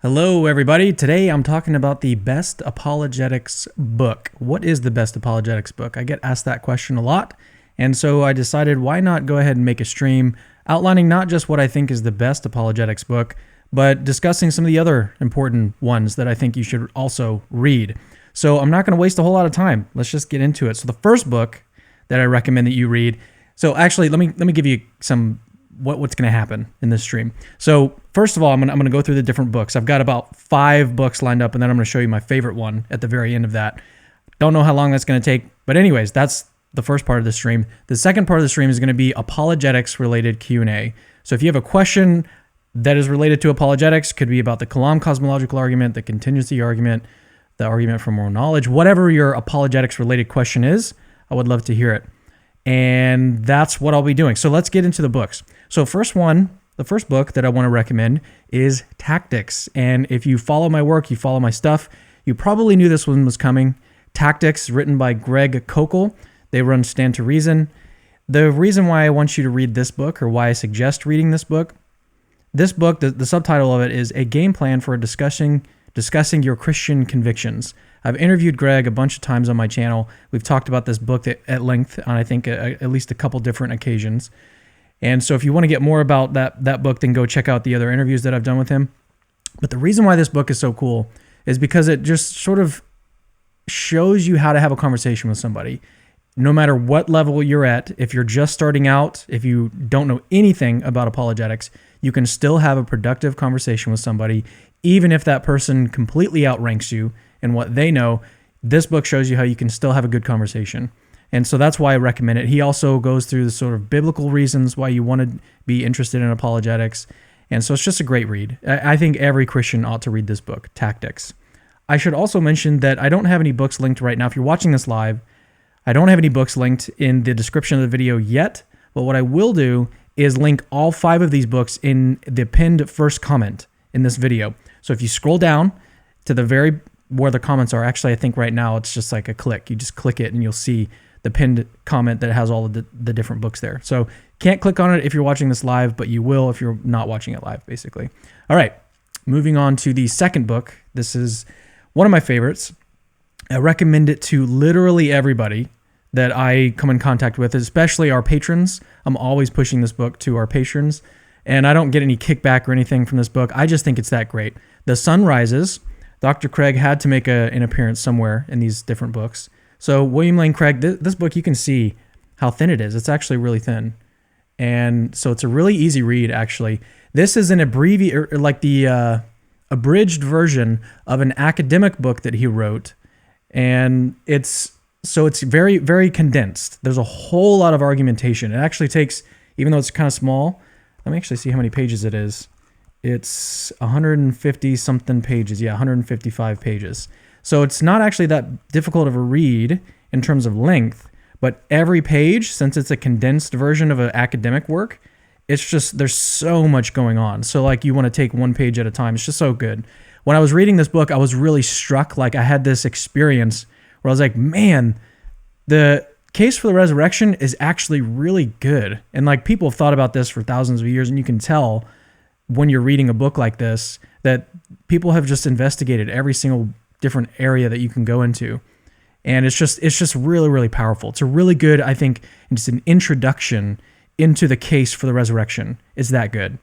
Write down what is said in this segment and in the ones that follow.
Hello, everybody. Today I'm talking about the best apologetics book. What is the best apologetics book? I get asked that question a lot, and so I decided why not go ahead and make a stream outlining not just what I think is the best apologetics book, but discussing some of the other important ones that I think you should also read. So I'm not going to waste a whole lot of time. Let's just get into it. So the first book that I recommend that you read. So actually, let me give you some what's going to happen in this stream. So first of all, I'm going to go through the different books. I've got about 5 books lined up, and then I'm going to show you my favorite one at the very end of that. Don't know how long that's going to take, but anyways, that's the first part of the stream. The second part of the stream is going to be apologetics-related Q&A. So if you have a question that is related to apologetics, could be about the Kalam cosmological argument, the contingency argument, the argument for moral knowledge, whatever your apologetics-related question is, I would love to hear it. And that's what I'll be doing. So let's get into the books. So the first book that I want to recommend is Tactics. And if you follow my work, you follow my stuff, you probably knew this one was coming. Tactics, written by Greg Kokel. They run Stand to Reason. The reason why I want you to read this book, or why I suggest reading this book, the subtitle of it is A Game Plan for Discussing Your Christian Convictions. I've interviewed Greg a bunch of times on my channel. We've talked about this book at length on, I think, at least a couple different occasions. And so if you want to get more about that book, then go check out the other interviews that I've done with him. But the reason why this book is so cool is because it just sort of shows you how to have a conversation with somebody. No matter what level you're at, if you're just starting out, if you don't know anything about apologetics, you can still have a productive conversation with somebody, even if that person completely outranks you in what they know. This book shows you how you can still have a good conversation. And so that's why I recommend it. He also goes through the sort of biblical reasons why you want to be interested in apologetics. And so it's just a great read. I think every Christian ought to read this book, Tactics. I should also mention that I don't have any books linked right now. If you're watching this live, I don't have any books linked in the description of the video yet. But what I will do is link all 5 of these books in the pinned first comment in this video. So if you scroll down to the very where the comments are, actually I think right now it's just like a click. You just click it and you'll see the pinned comment that has all of the different books there. So can't click on it if you're watching this live, but you will if you're not watching it live, basically. All right, moving on to the second book. This is one of my favorites. I recommend it to literally everybody that I come in contact with, especially our patrons. I'm always pushing this book to our patrons, and I don't get any kickback or anything from this book. I just think it's that great. The Sun Rises. Dr. Craig had to make an appearance somewhere in these different books. So William Lane Craig, this book, you can see how thin it is. It's actually really thin. And so it's a really easy read, actually. This is an abridged version of an academic book that he wrote. And it's very, very condensed. There's a whole lot of argumentation. It actually takes, even though it's kind of small, let me actually see how many pages it is. It's 150 something pages. Yeah, 155 pages. So it's not actually that difficult of a read in terms of length, but every page, since it's a condensed version of an academic work, it's just, there's so much going on. So like you want to take one page at a time. It's just so good. When I was reading this book, I was really struck. Like I had this experience where I was like, man, the case for the resurrection is actually really good. And like people have thought about this for thousands of years, and you can tell when you're reading a book like this that people have just investigated every single different area that you can go into. And it's just really, really powerful. It's a really good, I think, it's an introduction into the case for the resurrection. It's that good.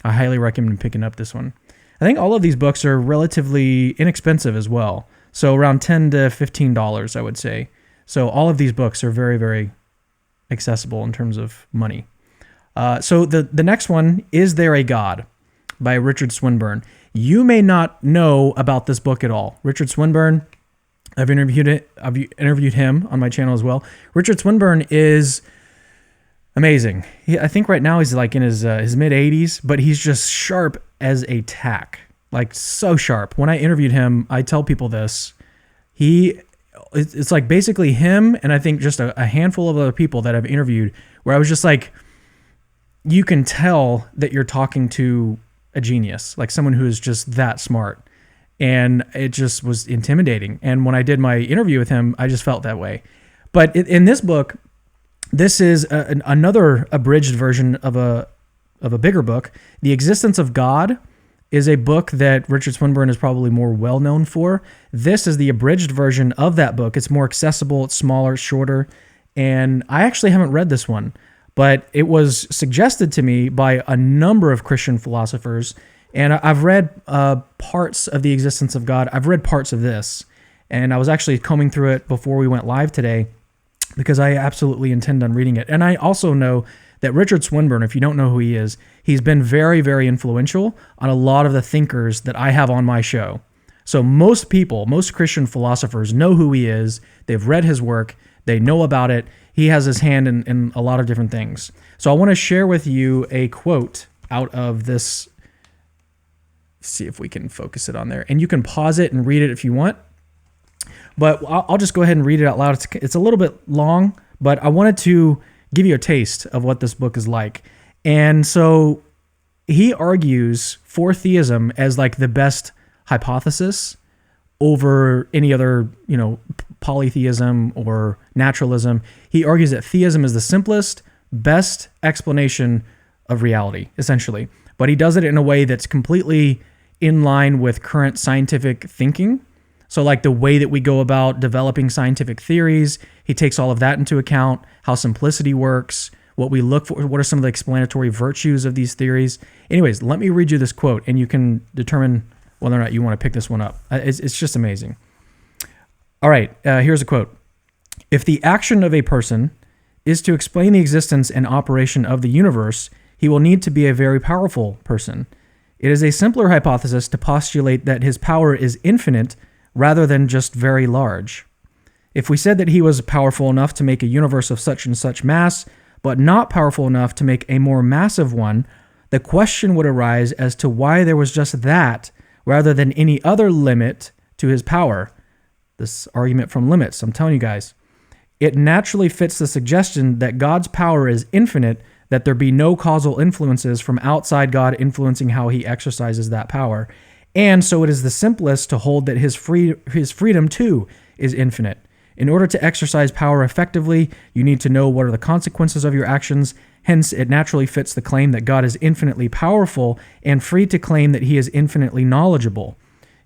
I highly recommend picking up this one. I think all of these books are relatively inexpensive as well. So around $10 to $15, I would say. So all of these books are very, very accessible in terms of money. So the next one, Is There a God? By Richard Swinburne. You may not know about this book at all. Richard Swinburne, I've interviewed him on my channel as well. Richard Swinburne is amazing. I think right now he's like in his mid 80s, but he's just sharp as a tack, like so sharp. When I interviewed him, I tell people this. It's like basically him and I think just a handful of other people that I've interviewed where I was just like, you can tell that you're talking to a genius, like someone who is just that smart. And it just was intimidating. And when I did my interview with him, I just felt that way. But in this book, this is another abridged version of a bigger book, The Existence of God is a book that Richard Swinburne is probably more well known for. This is the abridged version of that book. It's more accessible, it's smaller, shorter, and I actually haven't read this one, but it was suggested to me by a number of Christian philosophers, and I've read parts of the existence of God. I've read parts of this, and I was actually combing through it before we went live today because I absolutely intend on reading it. And I also know that Richard Swinburne, if you don't know who he is, he's been very, very influential on a lot of the thinkers that I have on my show. So most people, most Christian philosophers know who he is. They've read his work. They know about it. He has his hand in a lot of different things. So I want to share with you a quote out of this. See if we can focus it on there. And you can pause it and read it if you want. But I'll just go ahead and read it out loud. It's a little bit long, but I wanted to give you a taste of what this book is like. And so he argues for theism as like the best hypothesis over any other, polytheism or naturalism. He argues that theism is the simplest, best explanation of reality, essentially. But he does it in a way that's completely in line with current scientific thinking. So like the way that we go about developing scientific theories, he takes all of that into account, how simplicity works, what we look for, what are some of the explanatory virtues of these theories. Anyways, let me read you this quote and you can determine whether or not you want to pick this one up. It's just amazing. All right, here's a quote. If the action of a person is to explain the existence and operation of the universe, he will need to be a very powerful person. It is a simpler hypothesis to postulate that his power is infinite rather than just very large. If we said that he was powerful enough to make a universe of such and such mass, but not powerful enough to make a more massive one, the question would arise as to why there was just that rather than any other limit to his power. This argument from limits, I'm telling you guys. It naturally fits the suggestion that God's power is infinite, that there be no causal influences from outside God influencing how he exercises that power. And so it is the simplest to hold that his freedom too is infinite. In order to exercise power effectively, you need to know what are the consequences of your actions. Hence, it naturally fits the claim that God is infinitely powerful and free to claim that he is infinitely knowledgeable.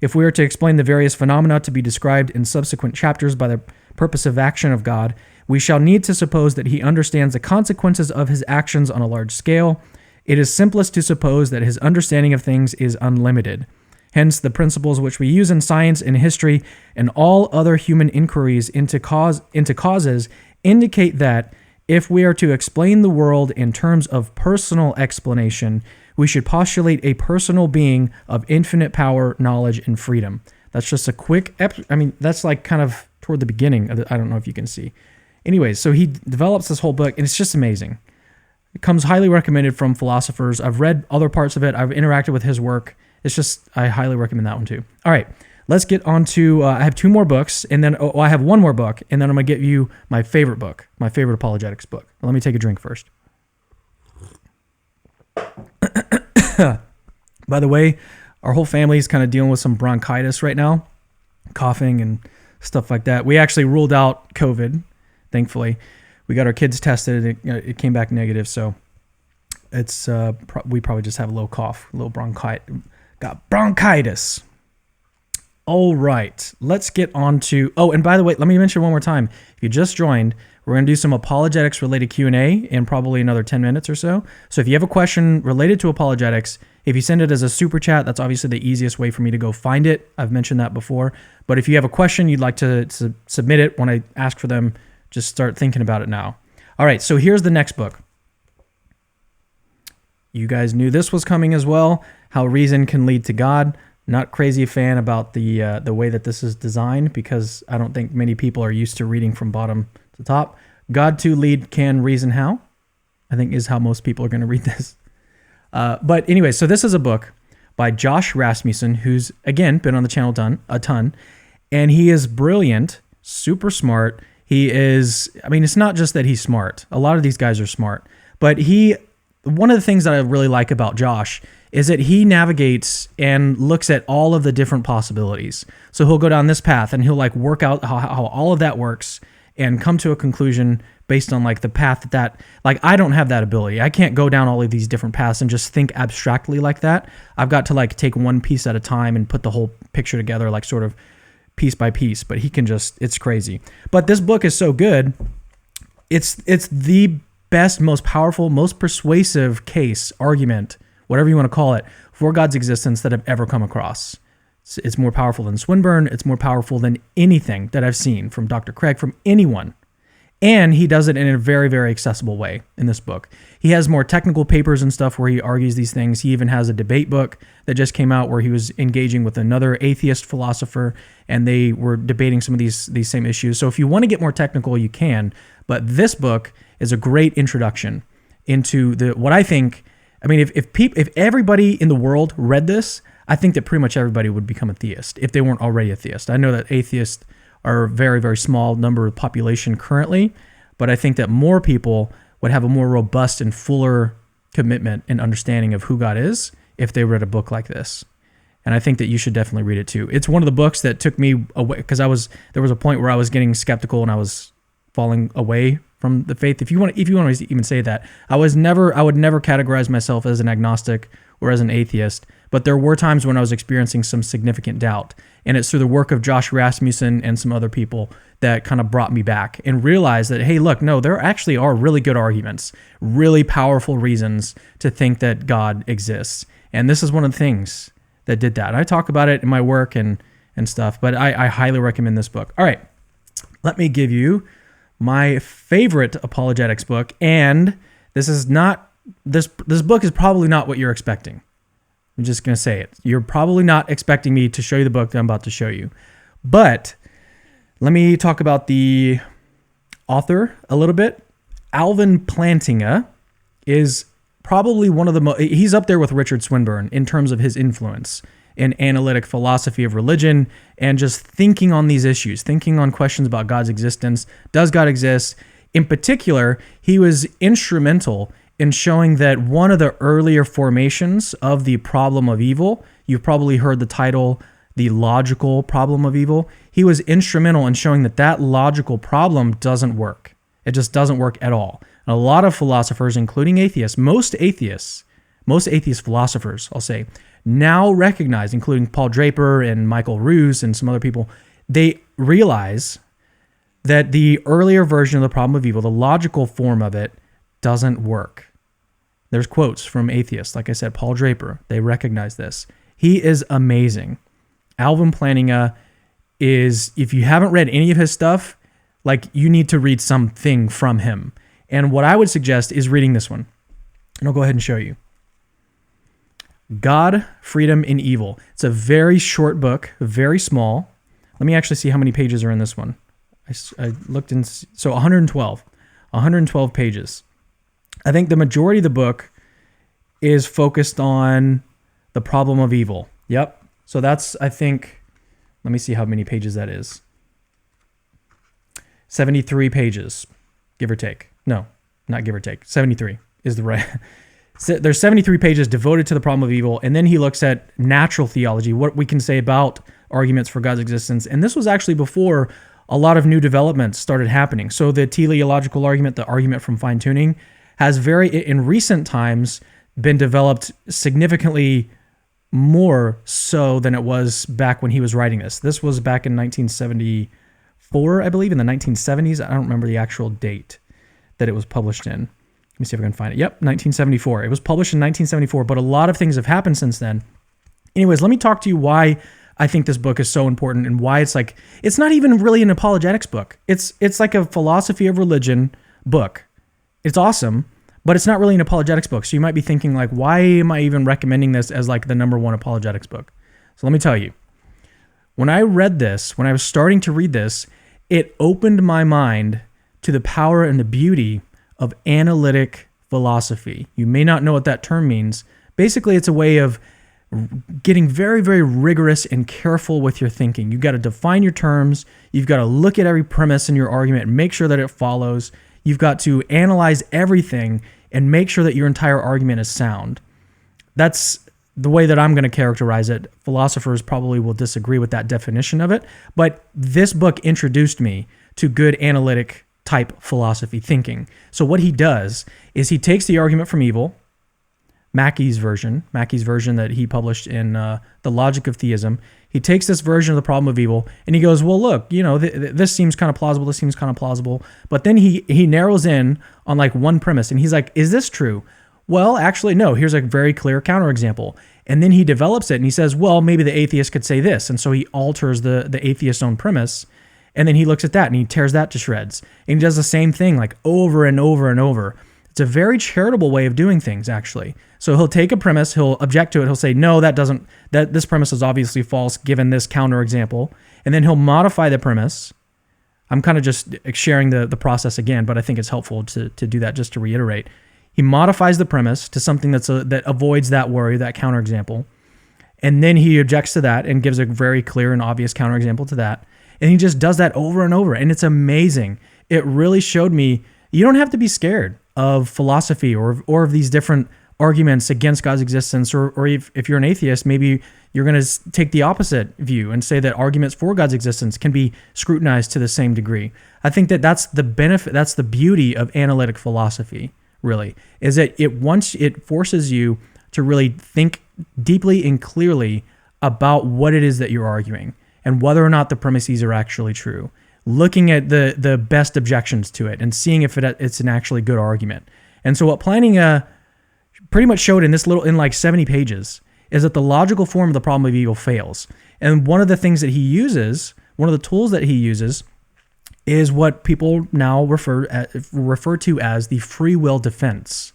If we are to explain the various phenomena to be described in subsequent chapters by the purposive action of God, we shall need to suppose that he understands the consequences of his actions on a large scale. It is simplest to suppose that his understanding of things is unlimited. Hence, the principles which we use in science and history and all other human inquiries into causes indicate that if we are to explain the world in terms of personal explanation, we should postulate a personal being of infinite power, knowledge, and freedom. That's just a quick, that's like kind of toward the beginning. I don't know if you can see. Anyways, so he develops this whole book, and it's just amazing. It comes highly recommended from philosophers. I've read other parts of it. I've interacted with his work. I highly recommend that one too. All right, let's get on to, I have two more books, and then I have one more book, and then I'm going to give you my favorite book, my favorite apologetics book. Let me take a drink first. By the way, our whole family is kind of dealing with some bronchitis right now, coughing and stuff like that. We actually ruled out COVID, thankfully. We got our kids tested, and it came back negative, so it's we probably just have a little cough, a little bronchitis. Got bronchitis. All right, let's get on to... Oh, and by the way, let me mention one more time. If you just joined, we're going to do some apologetics-related Q&A in probably another 10 minutes or so. So if you have a question related to apologetics, if you send it as a super chat, that's obviously the easiest way for me to go find it. I've mentioned that before. But if you have a question, you'd like to submit it when I ask for them, just start thinking about it now. All right, so here's the next book. You guys knew this was coming as well. How Reason Can Lead to God. Not crazy fan about the way that this is designed, because I don't think many people are used to reading from bottom to top. God to lead can reason how, I think is how most people are going to read this. But anyway, so this is a book by Josh Rasmussen, who's, again, been on the channel a ton, and he is brilliant, super smart. He is, it's not just that he's smart. A lot of these guys are smart, but one of the things that I really like about Josh is that he navigates and looks at all of the different possibilities. So he'll go down this path and he'll work out how all of that works. and come to a conclusion based on like the path that like I don't have that ability. I can't go down all of these different paths and just think abstractly like that. I've got to like take one piece at a time and put the whole picture together, like sort of piece by piece. But he can just, it's crazy. But this book is so good. It's the best, most powerful, most persuasive case, argument, whatever you want to call it, for God's existence that I've ever come across. It's more powerful than Swinburne. It's more powerful than anything that I've seen from Dr. Craig, from anyone. And he does it in a very, very accessible way in this book. He has more technical papers and stuff where he argues these things. He even has a debate book that just came out where he was engaging with another atheist philosopher, and they were debating some of these same issues. So if you want to get more technical, you can. But this book is a great introduction into what I think. I mean, if everybody in the world read this, I think that pretty much everybody would become a theist if they weren't already a theist. I know that atheists are a very, very small number of population currently, but I think that more people would have a more robust and fuller commitment and understanding of who God is if they read a book like this. And I think that you should definitely read it too. It's one of the books that took me away because there was a point where I was getting skeptical and I was falling away from the faith. If you want to even say that, I would never categorize myself as an agnostic or as an atheist, but there were times when I was experiencing some significant doubt. And it's through the work of Josh Rasmussen and some other people that kind of brought me back and realized that, hey, look, no, there actually are really good arguments, really powerful reasons to think that God exists. And this is one of the things that did that. And I talk about it in my work and stuff, but I highly recommend this book. All right, let me give you my favorite apologetics book. And this book is probably not what you're expecting. I'm just going to say it. You're probably not expecting me to show you the book that I'm about to show you. But let me talk about the author a little bit. Alvin Plantinga is probably one of the most... He's up there with Richard Swinburne in terms of his influence in analytic philosophy of religion and just thinking on these issues, thinking on questions about God's existence. Does God exist? In particular, he was instrumental in showing that one of the earlier formations of the problem of evil, you've probably heard the title, The Logical Problem of Evil. He was instrumental in showing that logical problem doesn't work. It just doesn't work at all. And a lot of philosophers, including atheists, most atheist philosophers, I'll say, now recognize, including Paul Draper and Michael Ruse and some other people, they realize that the earlier version of the problem of evil, the logical form of it, doesn't work. There's quotes from atheists, like I said, Paul Draper. They recognize this. He is amazing. Alvin Plantinga is, if you haven't read any of his stuff, like you need to read something from him. And what I would suggest is reading this one. And I'll go ahead and show you. God, Freedom, and Evil. It's a very short book, very small. Let me actually see how many pages are in this one. I looked in, so 112 pages. I think the majority of the book is focused on the problem of evil. Yep. So that's, I think, let me see how many pages that is. 73 pages, give or take. No, not give or take. 73 is the right. There's 73 pages devoted to the problem of evil, and then he looks at natural theology, what we can say about arguments for God's existence. And this was actually before a lot of new developments started happening. So the teleological argument, the argument from fine-tuning, has in recent times been developed significantly more so than it was back when he was writing this. This was back in 1974, I believe, in the 1970s. I don't remember the actual date that it was published in. Let me see if I can find it. Yep, 1974. It was published in 1974, but a lot of things have happened since then. Anyways, let me talk to you why I think this book is so important and why it's not even really an apologetics book. It's like a philosophy of religion book. It's awesome, but it's not really an apologetics book. So you might be thinking like, why am I even recommending this as like the number one apologetics book? So let me tell you, when I read this, when I was starting to read this, it opened my mind to the power and the beauty of analytic philosophy. You may not know what that term means. Basically, it's a way of getting very, very rigorous and careful with your thinking. You've got to define your terms. You've got to look at every premise in your argument and make sure that it follows. You've got to analyze everything and make sure that your entire argument is sound. That's the way that I'm going to characterize it, philosophers probably will disagree with that definition of it, but this book introduced me to good analytic type philosophy thinking. So what he does is he takes the argument from evil, Mackey's version that he published in The Logic of Theism. He takes this version of the problem of evil and he goes, well, look, this seems kind of plausible. This seems kind of plausible. But then he narrows in on like one premise and he's like, is this true? Well, actually, no, here's a very clear counterexample. And then he develops it and he says, well, maybe the atheist could say this. And so he alters the atheist's own premise. And then he looks at that and he tears that to shreds. And he does the same thing like over and over and over. It's a very charitable way of doing things, actually. So he'll take a premise, he'll object to it, he'll say, no, this premise is obviously false given this counterexample. And then he'll modify the premise. I'm kind of just sharing the process again, but I think it's helpful to do that just to reiterate. He modifies the premise to something that avoids that worry, that counterexample. And then he objects to that and gives a very clear and obvious counterexample to that. And he just does that over and over. And it's amazing. It really showed me you don't have to be scared of philosophy or of these different arguments against God's existence. Or if you're an atheist, maybe you're going to take the opposite view and say that arguments for God's existence can be scrutinized to the same degree. I think that's the benefit, that's the beauty of analytic philosophy, really, is that it forces you to really think deeply and clearly about what it is that you're arguing and whether or not the premises are actually true, looking at the best objections to it and seeing if it's an actually good argument. And so what Plantinga pretty much showed in like 70 pages is that the logical form of the problem of evil fails. And one of the things that he uses, one of the tools that he uses, is what people now refer to as the free will defense.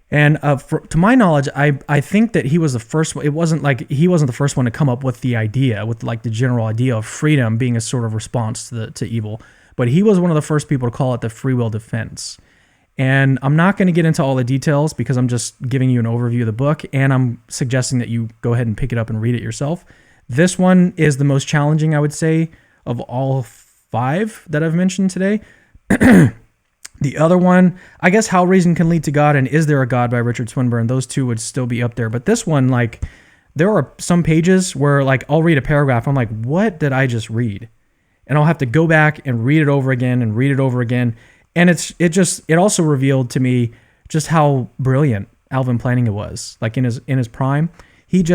And to my knowledge, I think that he was the first one. It wasn't like he wasn't the first one to come up with the idea, with like the general idea of freedom being a sort of response to evil. But he was one of the first people to call it the free will defense. And I'm not going to get into all the details because I'm just giving you an overview of the book, and I'm suggesting that you go ahead and pick it up and read it yourself. This one is the most challenging, I would say, of all 5 that I've mentioned today. The other one, I guess, How Reason Can Lead to God and Is There a God by Richard Swinburne, those two would still be up there. But this one, like, there are some pages where, like, I'll read a paragraph. I'm like, what did I just read? And I'll have to go back and read it over again and read it over again. And it also revealed to me just how brilliant Alvin Plantinga was. Like in his prime, he's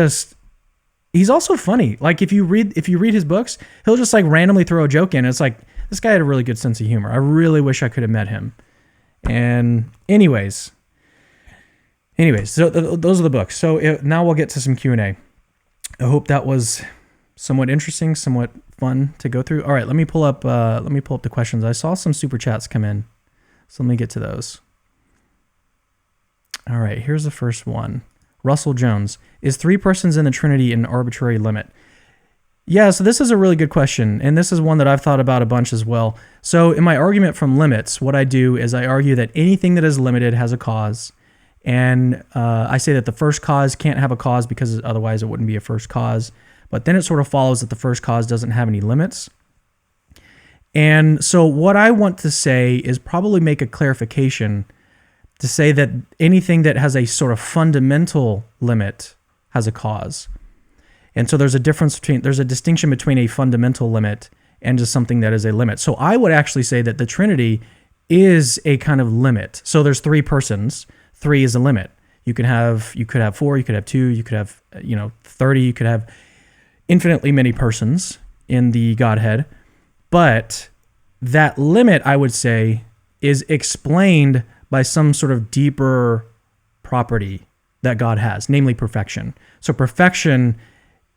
also funny. Like if you read his books, he'll just like randomly throw a joke in. It's like, this guy had a really good sense of humor. I really wish I could have met him. And anyways, so those are the books. So now we'll get to some Q&A. I hope that was somewhat interesting, somewhat fun to go through. All right, let me pull up the questions. I saw some super chats come in, so let me get to those. All right, here's the first one. Russell Jones, is 3 persons in the Trinity an arbitrary limit? Yeah, so this is a really good question, and this is one that I've thought about a bunch as well. So in my argument from limits, what I do is I argue that anything that is limited has a cause, and I say that the first cause can't have a cause because otherwise it wouldn't be a first cause. But then it sort of follows that the first cause doesn't have any limits. And so what I want to say is probably make a clarification to say that anything that has a sort of fundamental limit has a cause. And so there's a distinction between a fundamental limit and just something that is a limit. So I would actually say that the Trinity is a kind of limit. So there's 3 persons. 3 is a limit. You could have 4, you could have 2, you could have 30, you could have infinitely many persons in the Godhead. But that limit, I would say, is explained by some sort of deeper property that God has, namely perfection. So perfection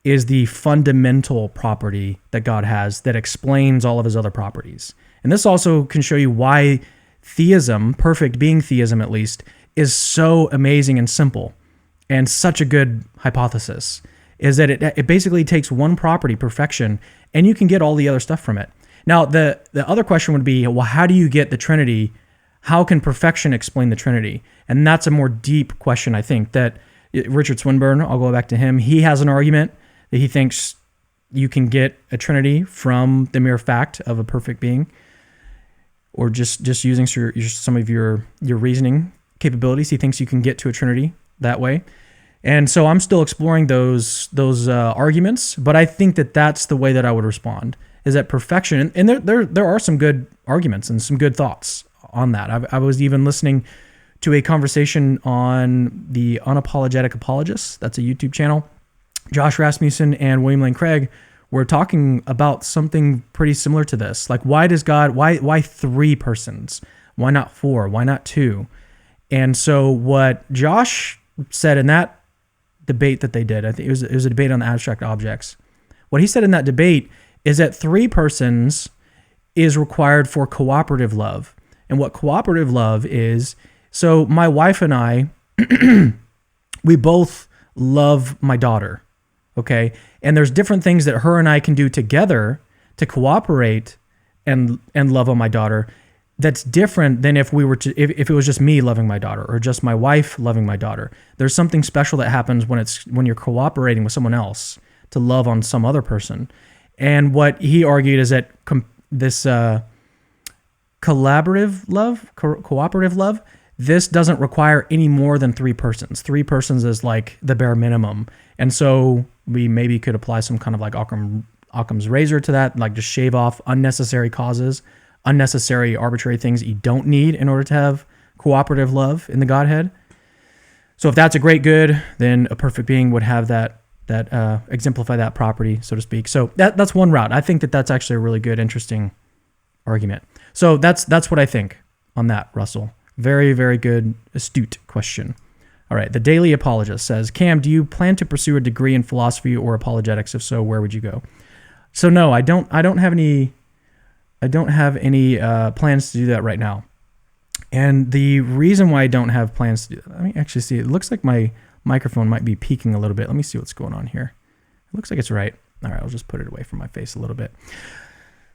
is the fundamental property that God has that explains all of his other properties. And this also can show you why theism, perfect being theism at least, is so amazing and simple and such a good hypothesis, is that it basically takes one property, perfection, and you can get all the other stuff from it. Now, the other question would be, well, how do you get the Trinity? How can perfection explain the Trinity? And that's a more deep question, I think, that Richard Swinburne, I'll go back to him, he has an argument that he thinks you can get a Trinity from the mere fact of a perfect being, or just using some of your reasoning capabilities. He thinks you can get to a Trinity that way. And so I'm still exploring those arguments, but I think that that's the way that I would respond, is that perfection, and there are some good arguments and some good thoughts on that. I was even listening to a conversation on the Unapologetic Apologists. That's a YouTube channel. Josh Rasmussen and William Lane Craig were talking about something pretty similar to this. Like, why 3 persons? Why not 4? Why not 2? And so what Josh said in that debate that they did, I think it was a debate on the abstract objects. What he said in that debate is that 3 persons is required for cooperative love. And what cooperative love is, so my wife and I, we both love my daughter, okay? And there's different things that her and I can do together to cooperate and love on my daughter. That's different than if it was just me loving my daughter or just my wife loving my daughter. There's something special that happens when you're cooperating with someone else to love on some other person. And what he argued is that this cooperative love, this doesn't require any more than 3 persons. 3 persons is like the bare minimum. And so we maybe could apply some kind of like Occam's razor to that, like just shave off unnecessary causes, unnecessary arbitrary things that you don't need in order to have cooperative love in the Godhead. So if that's a great good, then a perfect being would have that exemplify that property, so to speak. So that's one route. I think that that's actually a really good, interesting argument. So that's what I think on that, Russell. Very, very good, astute question. All right, the Daily Apologist says, Cam, do you plan to pursue a degree in philosophy or apologetics? If so, where would you go? So no, I don't have any plans to do that right now. And the reason why I don't have plans to do that, let me actually see. It looks like my microphone might be peaking a little bit. Let me see what's going on here. It looks like it's right. All right, I'll just put it away from my face a little bit.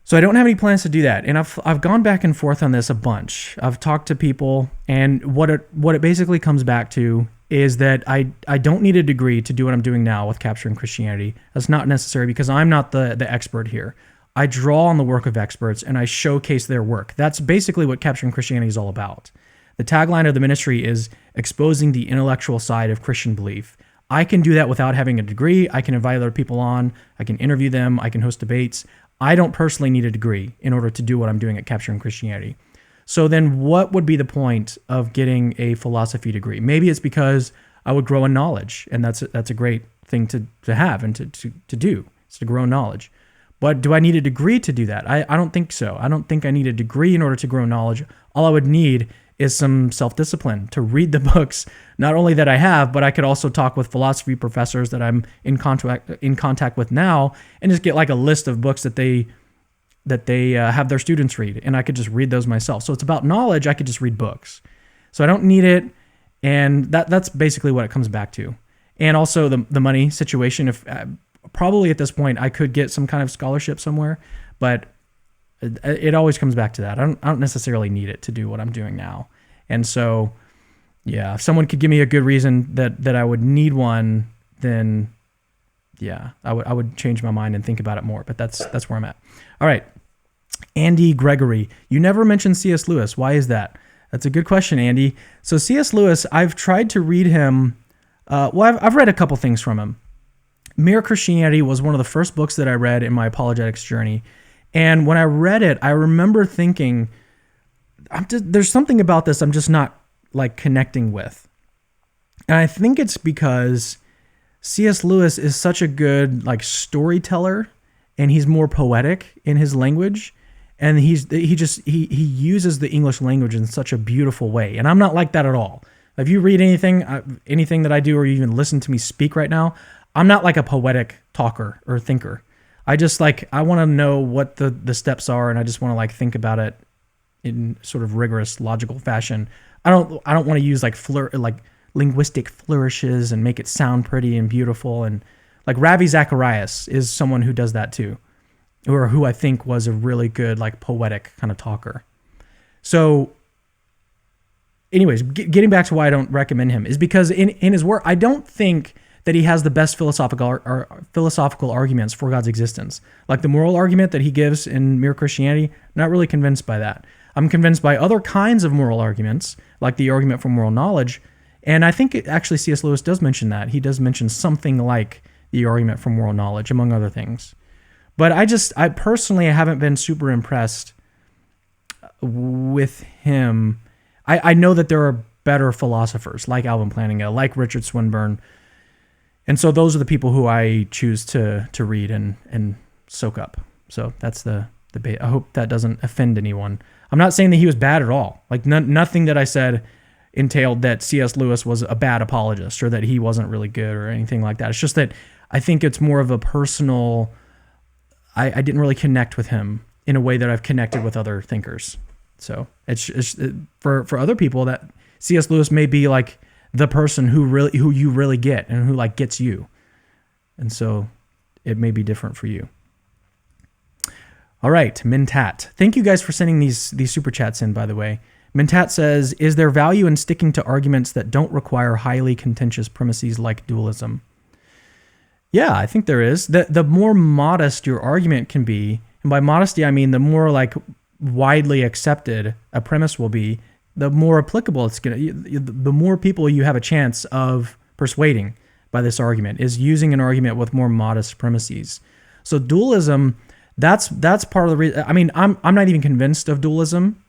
So I don't have any plans to do that. And I've gone back and forth on this a bunch. I've talked to people, and what it basically comes back to is that I don't need a degree to do what I'm doing now with Capturing Christianity. That's not necessary because I'm not the expert here. I draw on the work of experts and I showcase their work. That's basically what Capturing Christianity is all about. The tagline of the ministry is exposing the intellectual side of Christian belief. I can do that without having a degree. I can invite other people on. I can interview them. I can host debates. I don't personally need a degree in order to do what I'm doing at Capturing Christianity. So then what would be the point of getting a philosophy degree? Maybe it's because I would grow in knowledge, and that's a great thing to have and to do. It's to grow in knowledge. But do I need a degree to do that? I don't think so. I don't think I need a degree in order to grow knowledge. All I would need is some self-discipline to read the books, not only that I have, but I could also talk with philosophy professors that I'm in contact with now and just get like a list of books that they have their students read, and I could just read those myself. So it's about knowledge. I could just read books. So I don't need it, and that's basically what it comes back to. And also the money situation. If probably at this point I could get some kind of scholarship somewhere, but it always comes back to that. I don't necessarily need it to do what I'm doing now. And so, yeah, if someone could give me a good reason that I would need one, then yeah, I would change my mind and think about it more. But that's where I'm at. All right, Andy Gregory, you never mentioned C.S. Lewis. Why is that? That's a good question, Andy. So C.S. Lewis, I've tried to read him. I've read a couple things from him. Mere Christianity was one of the first books that I read in my apologetics journey. And when I read it, I remember thinking, there's something about this I'm just not like connecting with. And I think it's because C.S. Lewis is such a good like storyteller, and he's more poetic in his language. And he uses the English language in such a beautiful way. And I'm not like that at all. If you read anything that I do, or you even listen to me speak right now, I'm not like a poetic talker or thinker. I just I want to know what the steps are, and I just want to like think about it in sort of rigorous, logical fashion. I don't want to use like linguistic flourishes and make it sound pretty and beautiful. And like Ravi Zacharias is someone who does that too, or who I think was a really good like poetic kind of talker. So anyways, getting back to why I don't recommend him is because in his work, I don't think that he has the best philosophical arguments for God's existence. Like the moral argument that he gives in Mere Christianity, not really convinced by that. I'm convinced by other kinds of moral arguments, like the argument for moral knowledge, And I think actually C.S. Lewis does mention that. He does mention something like the argument for moral knowledge, among other things. But I personally haven't been super impressed with him. I know that there are better philosophers like Alvin Plantinga, like Richard Swinburne. And so those are the people who I choose to read and soak up. So that's the debate. I hope that doesn't offend anyone. I'm not saying that he was bad at all. Like nothing that I said entailed that C.S. Lewis was a bad apologist or that he wasn't really good or anything like that. It's just that I think it's more of a personal... I didn't really connect with him in a way that I've connected with other thinkers. So it's for other people that C.S. Lewis may be like the person who you really get and who like gets you. And so it may be different for you. All right, Mintat. Thank you guys for sending these super chats in, by the way. Mintat says, is there value in sticking to arguments that don't require highly contentious premises like dualism? Yeah, I think there is. The more modest your argument can be, and by modesty I mean the more like widely accepted a premise will be, the more applicable it's the more people you have a chance of persuading by this argument is using an argument with more modest premises. So dualism, that's part of the reason. I mean, I'm not even convinced of dualism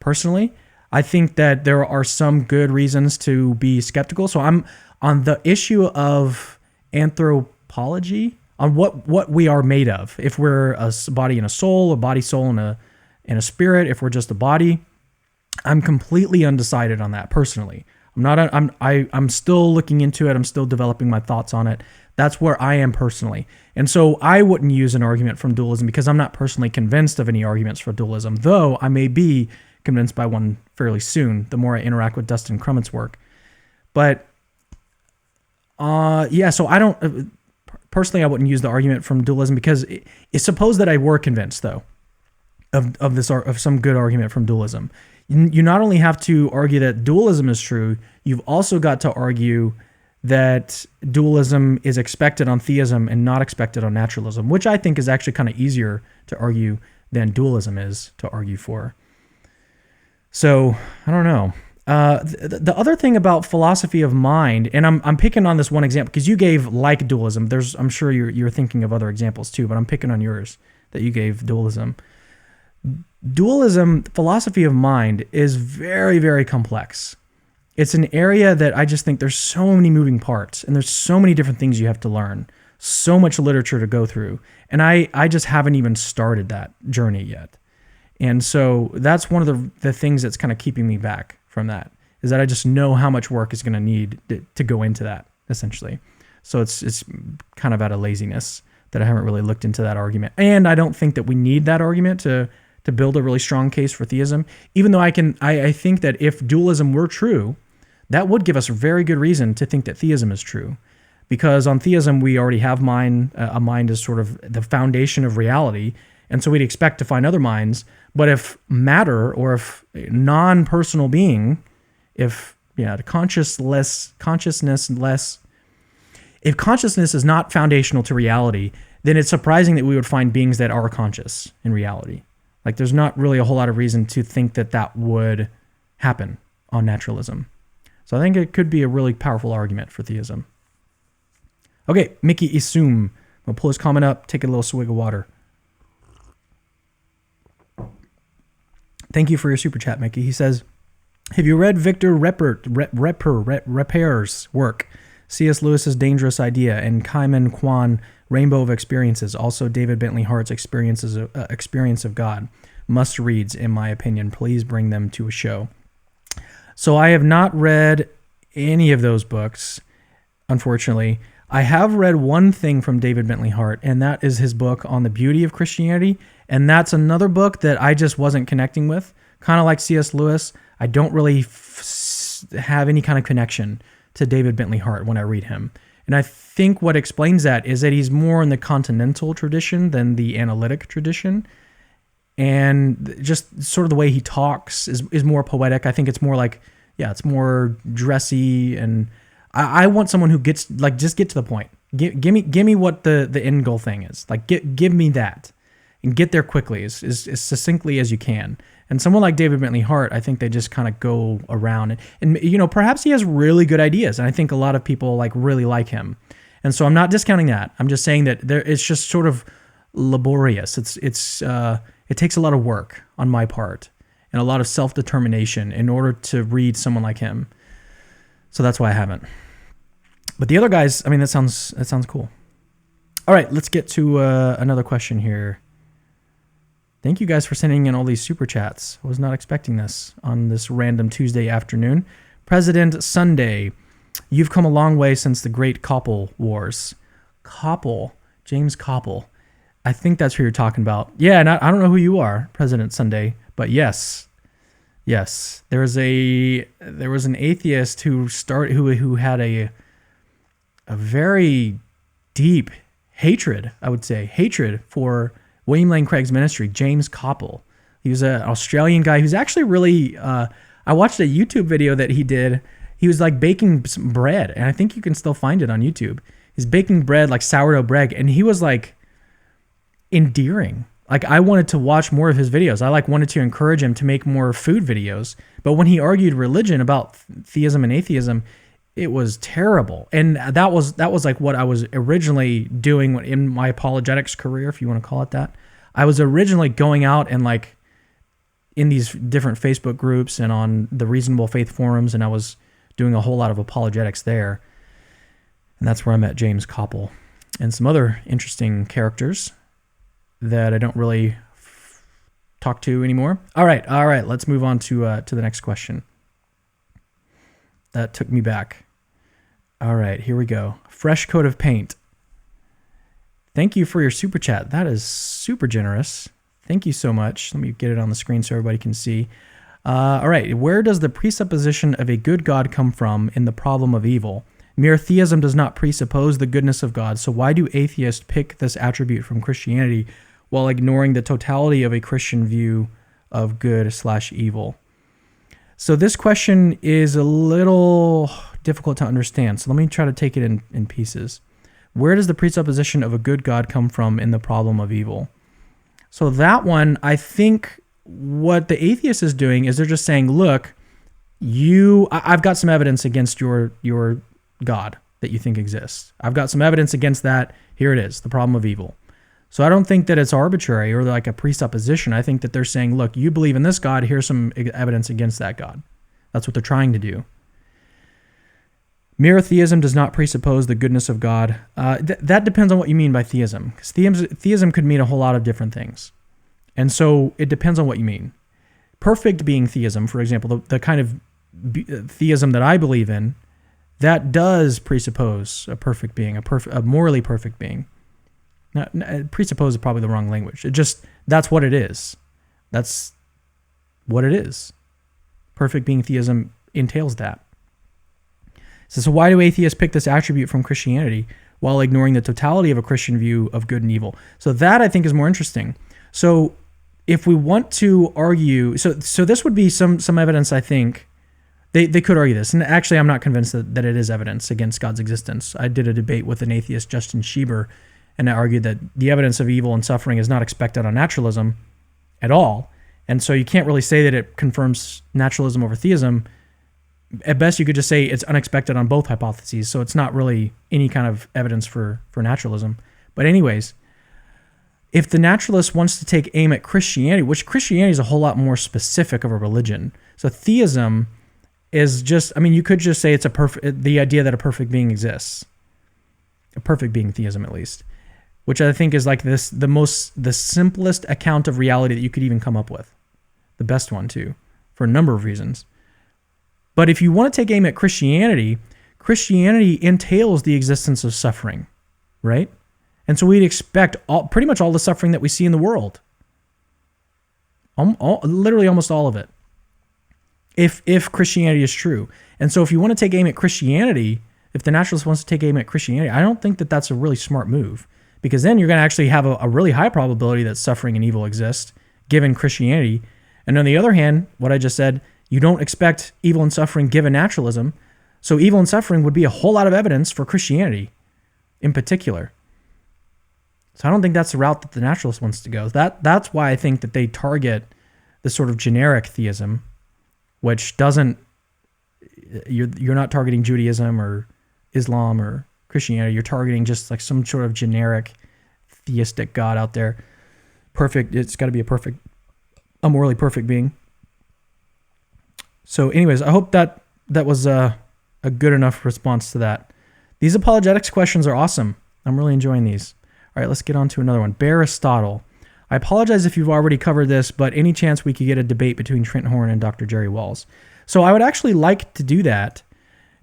personally. I think that there are some good reasons to be skeptical. So I'm on the issue of anthropology, on what we are made of. If we're a body and a soul, a body, soul, and a spirit, if we're just a body, I'm completely undecided on that personally. I'm still looking into it. I'm still developing my thoughts on it. That's where I am personally. And so I wouldn't use an argument from dualism because I'm not personally convinced of any arguments for dualism, though I may be convinced by one fairly soon, the more I interact with Dustin Crumit's work. But so I don't personally. I wouldn't use the argument from dualism because it's suppose that I were convinced though of some good argument from dualism. You not only have to argue that dualism is true, you've also got to argue that dualism is expected on theism and not expected on naturalism, which I think is actually kind of easier to argue than dualism is to argue for. So I don't know. The other thing about philosophy of mind, and I'm picking on this one example because you gave like dualism. I'm sure you're thinking of other examples too, but I'm picking on yours that you gave dualism. Dualism, philosophy of mind, is very, very complex. It's an area that I just think there's so many moving parts and there's so many different things you have to learn, so much literature to go through, and I just haven't even started that journey yet. And so that's one of the things that's kind of keeping me back from that, is that I just know how much work is going to need to go into that, essentially. So it's kind of out of laziness that I haven't really looked into that argument. And I don't think that we need that argument to build a really strong case for theism, even though I think that if dualism were true, that would give us a very good reason to think that theism is true. Because on theism, we already have mind. A mind is sort of the foundation of reality. And so we'd expect to find other minds. But if matter, or if non-personal being, if consciousness is not foundational to reality, then it's surprising that we would find beings that are conscious in reality. Like there's not really a whole lot of reason to think that would happen on naturalism. So I think it could be a really powerful argument for theism. Okay, Mickey Isum. I'll pull his comment up, take a little swig of water. Thank you for your super chat, Mickey. He says, have you read Victor Reper's work, C.S. Lewis's Dangerous Idea, and Kaiman Kwan, Rainbow of Experiences, also David Bentley Hart's Experience of God? Must reads, in my opinion. Please bring them to a show. So I have not read any of those books, unfortunately. I have read one thing from David Bentley Hart, and that is his book on the beauty of Christianity. And that's another book that I just wasn't connecting with. Kind of like C.S. Lewis, I don't really have any kind of connection to David Bentley Hart when I read him. And I think what explains that is that he's more in the continental tradition than the analytic tradition. And just sort of the way he talks is more poetic. I think it's more like, it's more dressy. And I want someone who gets, like, just get to the point. Give me what the end goal thing is. Like, give me that. And get there quickly, as succinctly as you can. And someone like David Bentley Hart, I think they just kind of go around and perhaps he has really good ideas. And I think a lot of people really like him. And so I'm not discounting that. I'm just saying that it's just sort of laborious. It takes a lot of work on my part and a lot of self-determination in order to read someone like him. So that's why I haven't. But the other guys, that sounds cool. All right, let's get to another question here. Thank you guys for sending in all these super chats. I was not expecting this on this random Tuesday afternoon. President Sunday, you've come a long way since the great Koppel Wars. Koppel, James Koppel. I think that's who you're talking about. Yeah, and I don't know who you are, President Sunday, but yes. There was an atheist who had a very deep hatred, I would say, for William Lane Craig's ministry, James Koppel. He was an Australian guy who's actually really, I watched a YouTube video that he did. He was baking some bread, and I think you can still find it on YouTube. He's baking bread, sourdough bread, and he was endearing. I wanted to watch more of his videos. I wanted to encourage him to make more food videos. But when he argued religion about theism and atheism, it was terrible. And that was what I was originally doing in my apologetics career, if you want to call it that. I was originally going out and in these different Facebook groups and on the Reasonable Faith forums, and I was doing a whole lot of apologetics there. And that's where I met James Koppel and some other interesting characters that I don't really talk to anymore. All right, let's move on to the next question. That took me back. All right, here we go. Fresh coat of paint. Thank you for your super chat. That is super generous. Thank you so much. Let me get it on the screen so everybody can see. All right, where does the presupposition of a good God come from in the problem of evil? Mere theism does not presuppose the goodness of God, so why do atheists pick this attribute from Christianity while ignoring the totality of a Christian view of good/evil? So this question is a little difficult to understand. So let me try to take it in pieces. Where does the presupposition of a good God come from in the problem of evil? So that one, I think what the atheist is doing is they're just saying, look, I've got some evidence against your God that you think exists. I've got some evidence against that. Here it is, the problem of evil. So I don't think that it's arbitrary or a presupposition. I think that they're saying, look, you believe in this God, here's some evidence against that God. That's what they're trying to do. Mere theism does not presuppose the goodness of God. That depends on what you mean by theism, because theism could mean a whole lot of different things. And so it depends on what you mean. Perfect being theism, for example, the kind of theism that I believe in, that does presuppose a perfect being, a morally perfect being. Presuppose is probably the wrong language. That's what it is. That's what it is. Perfect being theism entails that. So why do atheists pick this attribute from Christianity while ignoring the totality of a Christian view of good and evil? So that I think is more interesting. So if we want to argue, so this would be some evidence, I think. They could argue this. And actually, I'm not convinced that it is evidence against God's existence. I did a debate with an atheist, Justin Schieber, and I argued that the evidence of evil and suffering is not expected on naturalism at all. And so you can't really say that it confirms naturalism over theism. At best, you could just say it's unexpected on both hypotheses. So it's not really any kind of evidence for naturalism. But anyways, if the naturalist wants to take aim at Christianity, which Christianity is a whole lot more specific of a religion. So theism is just, you could just say it's the idea that a perfect being exists. A perfect being theism, at least. Which I think is the simplest account of reality that you could even come up with. The best one, too, for a number of reasons. But if you want to take aim at Christianity, Christianity entails the existence of suffering, right? And so we'd expect pretty much all the suffering that we see in the world. Literally almost all of it. If Christianity is true. And so if you want to take aim at Christianity, if the naturalist wants to take aim at Christianity, I don't think that that's a really smart move. Because then you're going to actually have a really high probability that suffering and evil exist, given Christianity. And on the other hand, what I just said, you don't expect evil and suffering given naturalism. So evil and suffering would be a whole lot of evidence for Christianity in particular. So I don't think that's the route that the naturalist wants to go. That's why I think that they target the sort of generic theism, which doesn't, you're not targeting Judaism or Islam or Christianity. You're targeting just like some sort of generic theistic God out there. Perfect. It's got to be a morally perfect being. So anyways, I hope that was a good enough response to that. These apologetics questions are awesome. I'm really enjoying these. All right, let's get on to another one. Aristotle. I apologize if you've already covered this, but any chance we could get a debate between Trent Horn and Dr. Jerry Walls? So I would actually like to do that,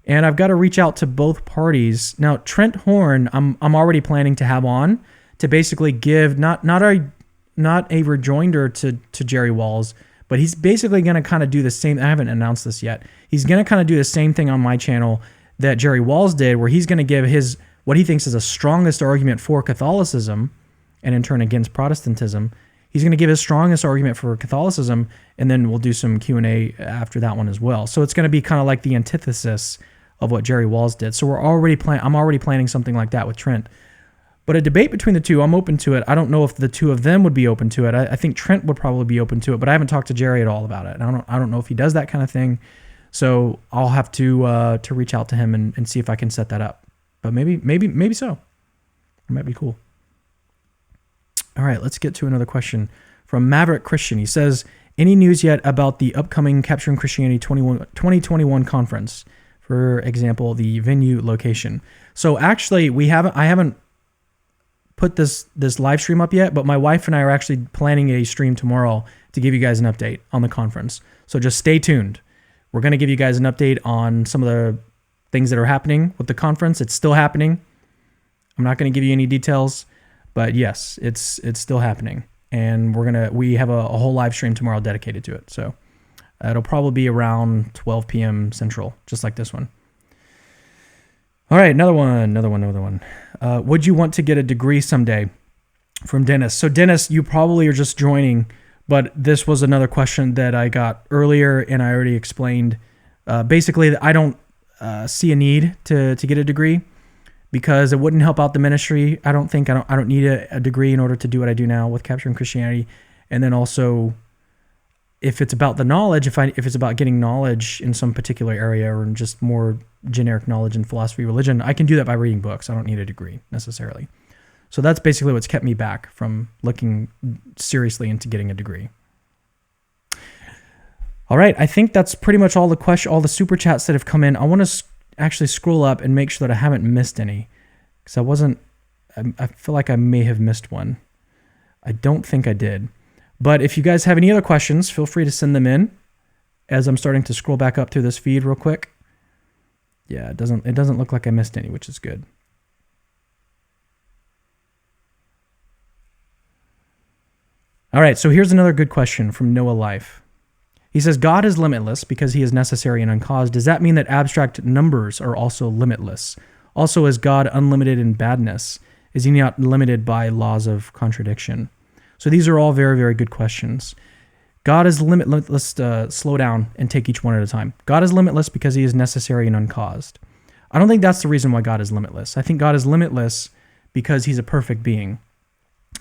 and I've got to reach out to both parties. Now, Trent Horn, I'm already planning to have on to basically give not a rejoinder to Jerry Walls, but he's basically going to kind of do the same. I haven't announced this yet. He's going to kind of do the same thing on my channel that Jerry Walls did, where he's going to give what he thinks is the strongest argument for Catholicism, and in turn against Protestantism. He's going to give his strongest argument for Catholicism, and then we'll do some Q&A after that one as well. So it's going to be kind of like the antithesis of what Jerry Walls did. So I'm already planning something like that with Trent. But a debate between the two, I'm open to it. I don't know if the two of them would be open to it. I think Trent would probably be open to it, but I haven't talked to Jerry at all about it. I don't know if he does that kind of thing. So I'll have to reach out to him and see if I can set that up. But maybe so. It might be cool. All right, let's get to another question from Maverick Christian. He says, any news yet about the upcoming Capturing Christianity 2021 conference? For example, the venue location. So actually, I haven't put this live stream up yet, but my wife and I are actually planning a stream tomorrow to give you guys an update on the conference. So just stay tuned. We're going to give you guys an update on some of the things that are happening with the conference. It's still happening. I'm not going to give you any details, but yes, it's still happening. And we have a whole live stream tomorrow dedicated to it. So it'll probably be around 12 p.m. Central, just like this one. All right, another one. Would you want to get a degree someday? From Dennis. So Dennis, you probably are just joining, but this was another question that I got earlier, and I already explained. Basically, I don't see a need to get a degree because it wouldn't help out the ministry. I don't need a degree in order to do what I do now with Capturing Christianity. And then also, if it's about the knowledge, if it's about getting knowledge in some particular area or just more generic knowledge in philosophy, religion, I can do that by reading books. I don't need a degree necessarily. So that's basically what's kept me back from looking seriously into getting a degree. All right, I think that's pretty much all the super chats that have come in. I want to actually scroll up and make sure that I haven't missed any, because I feel like I may have missed one. I don't think I did. But if you guys have any other questions, feel free to send them in as I'm starting to scroll back up through this feed real quick. Yeah, it doesn't look like I missed any, which is good. All right, so here's another good question from Noah Life. He says, God is limitless because he is necessary and uncaused. Does that mean that abstract numbers are also limitless? Also, is God unlimited in badness? Is he not limited by laws of contradiction? So these are all very, very good questions. God is limitless. Let's slow down and take each one at a time. God is limitless because he is necessary and uncaused. I don't think that's the reason why God is limitless. I think God is limitless because he's a perfect being,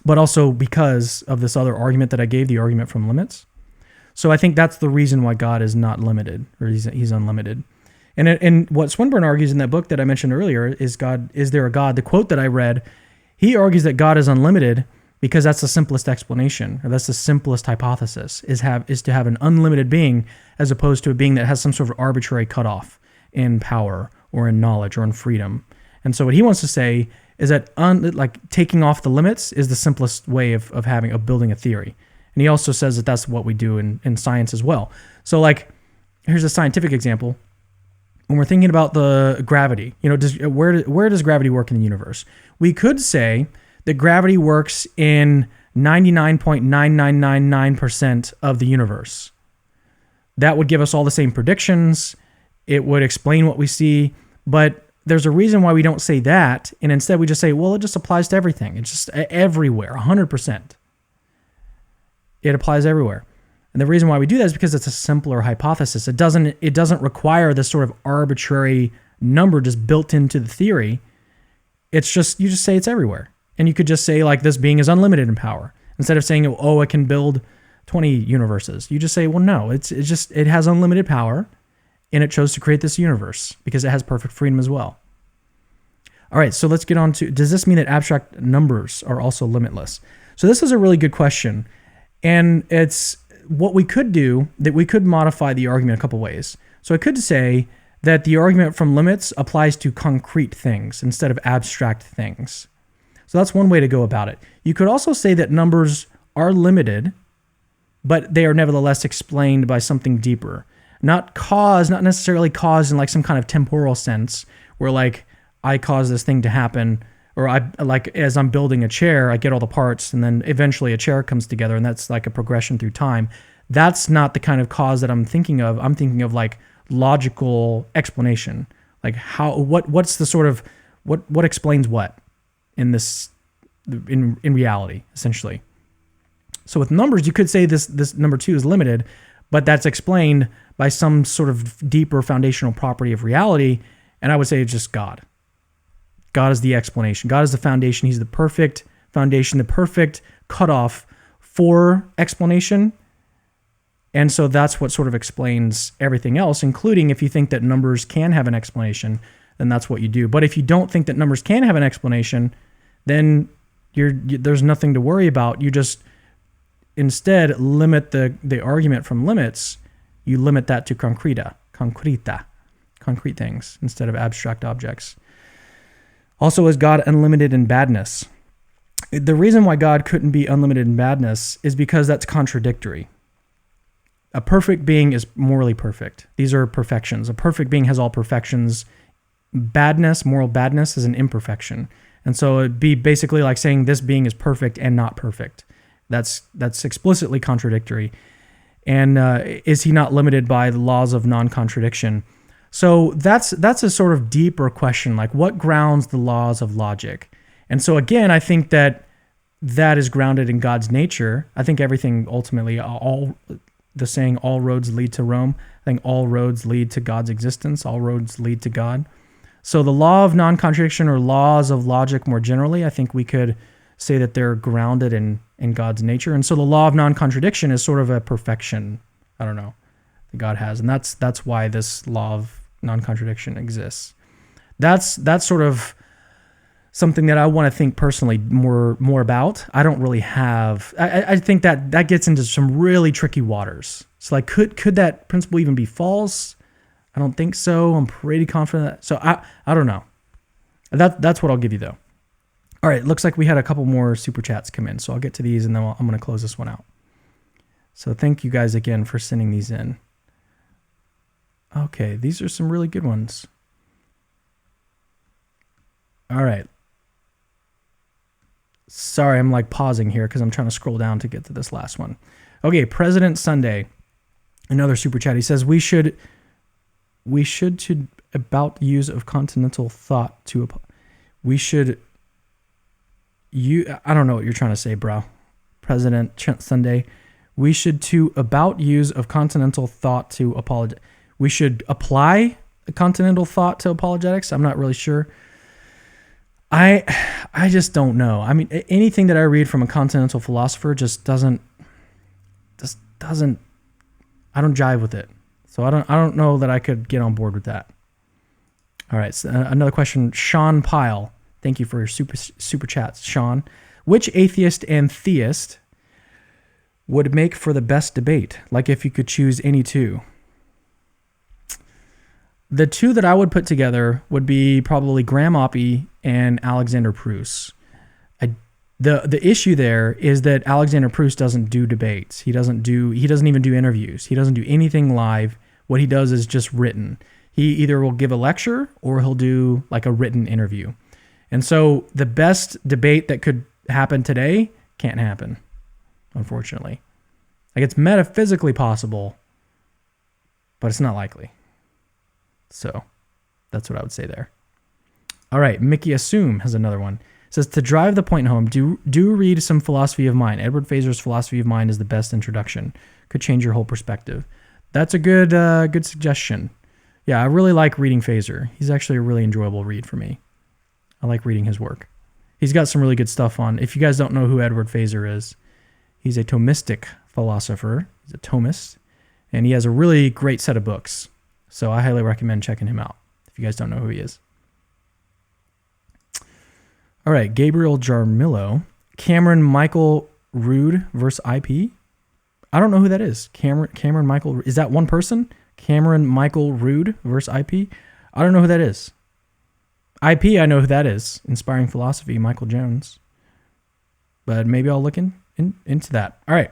but also because of this other argument that I gave, the argument from limits. So I think that's the reason why God is not limited, or he's unlimited. And what Swinburne argues in that book that I mentioned earlier is there a God? The quote that I read, he argues that God is unlimited because that's the simplest explanation, or that's the simplest hypothesis, is to have an unlimited being as opposed to a being that has some sort of arbitrary cutoff in power or in knowledge or in freedom. And so what he wants to say is that taking off the limits is the simplest way of building a theory. And he also says that that's what we do in science as well. So here's a scientific example. When we're thinking about the gravity, where does gravity work in the universe? We could say that gravity works in 99.9999% of the universe. That would give us all the same predictions. It would explain what we see. But there's a reason why we don't say that. And instead we just say, well, it just applies to everything. It's just everywhere, 100%. It applies everywhere. And the reason why we do that is because it's a simpler hypothesis. It doesn't require this sort of arbitrary number just built into the theory. It's just, you just say it's everywhere. And you could just say this being is unlimited in power. Instead of saying, oh, it can build 20 universes. You just say, well, no, it has unlimited power, and it chose to create this universe because it has perfect freedom as well. All right, so let's get on to, does this mean that abstract numbers are also limitless? So this is a really good question. And it's what we could do, that we could modify the argument a couple ways. So I could say that the argument from limits applies to concrete things instead of abstract things. So that's one way to go about it. You could also say that numbers are limited, but they are nevertheless explained by something deeper. Not necessarily caused in like some kind of temporal sense, where like I cause this thing to happen, or I like as I'm building a chair, I get all the parts, and then eventually a chair comes together, and that's like a progression through time. That's not the kind of cause that I'm thinking of. I'm thinking of like logical explanation, like what's the sort of what explains what in this in reality, essentially. So with numbers, you could say this number 2 is limited, but that's explained by some sort of deeper foundational property of reality, and I would say it's just God. God is the explanation. God is the foundation. He's the perfect foundation, the perfect cutoff for explanation. And so that's what sort of explains everything else, including if you think that numbers can have an explanation, then that's what you do. But if you don't think that numbers can have an explanation, then there's nothing to worry about. You just instead limit the argument from limits. You limit that to concrete things instead of abstract objects. Also, is God unlimited in badness? The reason why God couldn't be unlimited in badness is because that's contradictory. A perfect being is morally perfect. These are perfections. A perfect being has all perfections. Badness, moral badness, is an imperfection. And so it'd be basically like saying this being is perfect and not perfect. That's explicitly contradictory. And is he not limited by the laws of non-contradiction? So that's a sort of deeper question, like what grounds the laws of logic? And so again, I think that is grounded in God's nature. I think everything ultimately, the saying, all roads lead to Rome. I think all roads lead to God's existence. All roads lead to God. So the law of non-contradiction, or laws of logic more generally, I think we could say that they're grounded in God's nature. And so the law of non-contradiction is sort of a perfection, I don't know, that God has. And that's why this law of non-contradiction exists. That's sort of something that I want to think personally more about. I don't really have. I think that gets into some really tricky waters. So like, could that principle even be false? I don't think so. I'm pretty confident. So I don't know. That's what I'll give you though. All right, looks like we had a couple more super chats come in, so I'll get to these and then I'm going to close this one out. So thank you guys again for sending these in. Okay, these are some really good ones. All right. Sorry, I'm like pausing here because I'm trying to scroll down to get to this last one. Okay, President Sunday, another super chat. He says we should to about use of continental thought to I don't know what you're trying to say, bro. President Trent Sunday, we should to about use of continental thought to apologize. We should apply a continental thought to apologetics. I'm not really sure. I just don't know. I mean, anything that I read from a continental philosopher just doesn't. I don't jive with it. So I don't know that I could get on board with that. All right. So another question, Sean Pyle. Thank you for your super chats, Sean. Which atheist and theist would make for the best debate? Like if you could choose any two. The two that I would put together would be probably Graham Oppie and Alexander Proust. The issue there is that Alexander Proust doesn't do debates. He doesn't even do interviews. He doesn't do anything live. What he does is just written. He either will give a lecture or he'll do like a written interview. And so the best debate that could happen today can't happen, unfortunately. Like it's metaphysically possible, but it's not likely. So that's what I would say there. All right, Mickey Assume has another one. It says, to drive the point home, do read some philosophy of mind. Edward Feser's philosophy of mind is the best introduction. Could change your whole perspective. That's a good suggestion. Yeah, I really like reading Feser. He's actually a really enjoyable read for me. I like reading his work. He's got some really good stuff on. If you guys don't know who Edward Feser is, he's a Thomistic philosopher. He's a Thomist, and he has a really great set of books. So I highly recommend checking him out if you guys don't know who he is. All right, Gabriel Jarmillo. Cameron Michael Rood versus IP. I don't know who that is. Cameron Michael. Is that one person? Cameron Michael Rood versus IP. I don't know who that is. IP, I know who that is. Inspiring Philosophy, Michael Jones. But maybe I'll look into that. All right.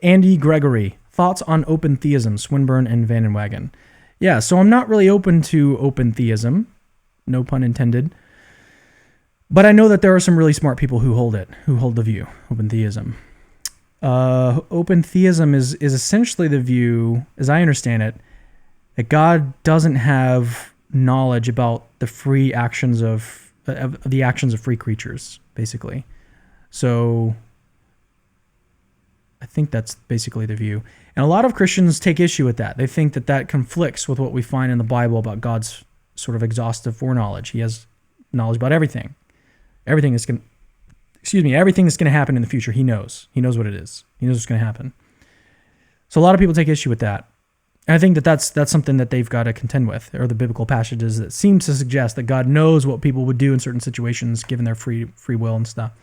Andy Gregory. Thoughts on open theism, Swinburne and Van den Wagen. Yeah, so I'm not really open to open theism. No pun intended. But I know that there are some really smart people who hold the view, open theism. Open theism is essentially the view, as I understand it, that God doesn't have knowledge about the free actions of the actions of free creatures, basically. So I think that's basically the view. And a lot of Christians take issue with that. They think that conflicts with what we find in the Bible about God's sort of exhaustive foreknowledge. He has knowledge about everything. Everything that's going to happen in the future, he knows. He knows what it is. He knows what's going to happen. So a lot of people take issue with that. And I think that's something that they've got to contend with, or the biblical passages that seem to suggest that God knows what people would do in certain situations given their free will and stuff.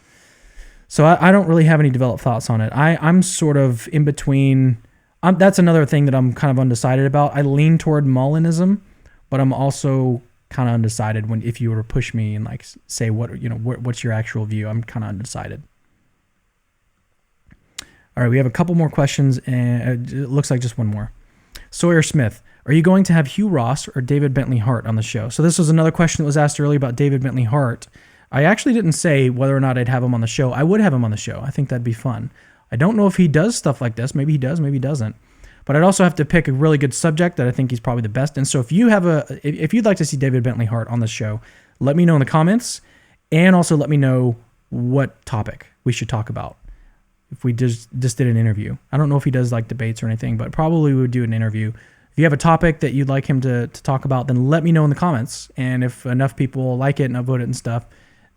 So I don't really have any developed thoughts on it. I'm sort of in between. That's another thing that I'm kind of undecided about. I lean toward Molinism, but I'm also kind of undecided if you were to push me and like say what's your actual view. I'm kind of undecided. All right, we have a couple more questions, and it looks like just one more. Sawyer Smith, are you going to have Hugh Ross or David Bentley Hart on the show? So this was another question that was asked earlier about David Bentley Hart. I actually didn't say whether or not I'd have him on the show. I would have him on the show. I think that'd be fun. I don't know if he does stuff like this. Maybe he does, maybe he doesn't. But I'd also have to pick a really good subject that I think he's probably the best. And so if you'd like to see David Bentley Hart on the show, let me know in the comments, and also let me know what topic we should talk about. If we just did an interview. I don't know if he does like debates or anything, but probably we would do an interview. If you have a topic that you'd like him to talk about, then let me know in the comments. And if enough people like it and upvote it and stuff,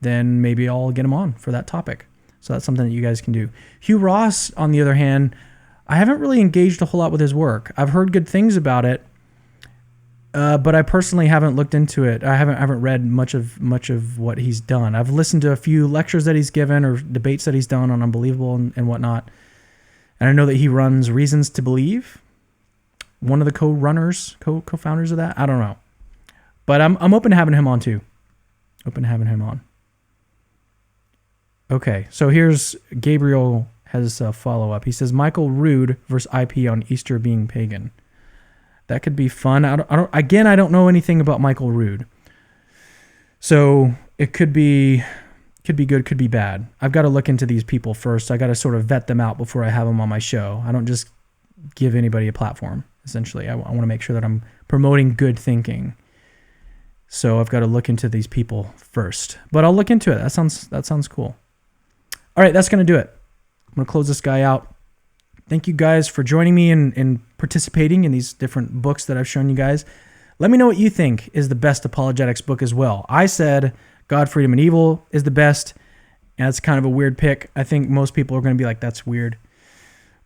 then maybe I'll get him on for that topic. So that's something that you guys can do. Hugh Ross, on the other hand, I haven't really engaged a whole lot with his work. I've heard good things about it, but I personally haven't looked into it. I haven't read much of what he's done. I've listened to a few lectures that he's given or debates that he's done on Unbelievable and whatnot. And I know that he runs Reasons to Believe. One of the co-founders of that. I don't know, but I'm open to having him on too. Open to having him on. Okay, so here's Gabriel has a follow-up. He says Michael Rood versus IP on Easter being pagan. That could be fun. I don't know anything about Michael Rood. So it could be good, could be bad. I've got to look into these people first. I got to sort of vet them out before I have them on my show. I don't just give anybody a platform, essentially. I want to make sure that I'm promoting good thinking. So I've got to look into these people first. But I'll look into it. That sounds cool. All right, that's going to do it. I'm going to close this guy out. Thank you guys for joining me and participating in these different books that I've shown you guys. Let me know what you think is the best apologetics book as well. I said God, Freedom, and Evil is the best, and it's kind of a weird pick. I think most people are going to be like, that's weird.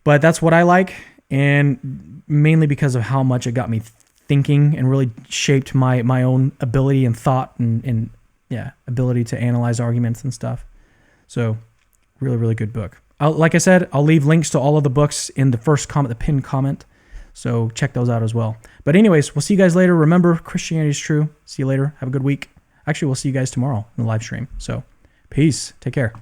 But that's what I like, and mainly because of how much it got me thinking and really shaped my own ability and thought and ability to analyze arguments and stuff. So really, really good book. Like I said, I'll leave links to all of the books in the first comment, the pinned comment. So check those out as well. But anyways, we'll see you guys later. Remember, Christianity is true. See you later. Have a good week. Actually, we'll see you guys tomorrow in the live stream. So peace. Take care.